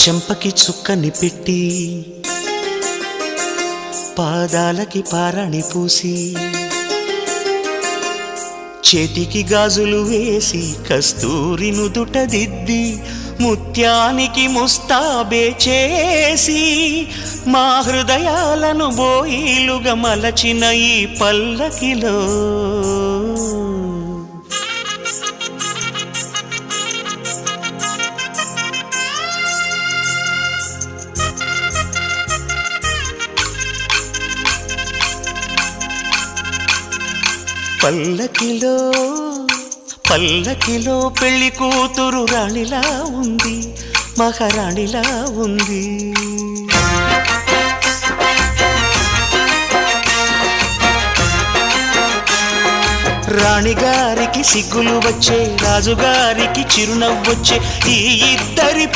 చెంపకి చుక్కని పెట్టి పాదాలకి పారాణి పూసి చేతికి గాజులు వేసి కస్తూరి నుదుట దిద్ది ముత్యానికి ముస్తాబే చేసి మా హృదయాలను బోయిలుగా మలచిన ఈ పల్లకిలో పల్లకిలో పల్లకిలో పెళ్లి కూతురు రాణిలా ఉంది, మహారాణిలా ఉంది. రాణిగారికి సిగ్గులు వచ్చే, రాజుగారికి చిరునవ్వొచ్చే, ఈ ఇద్దరి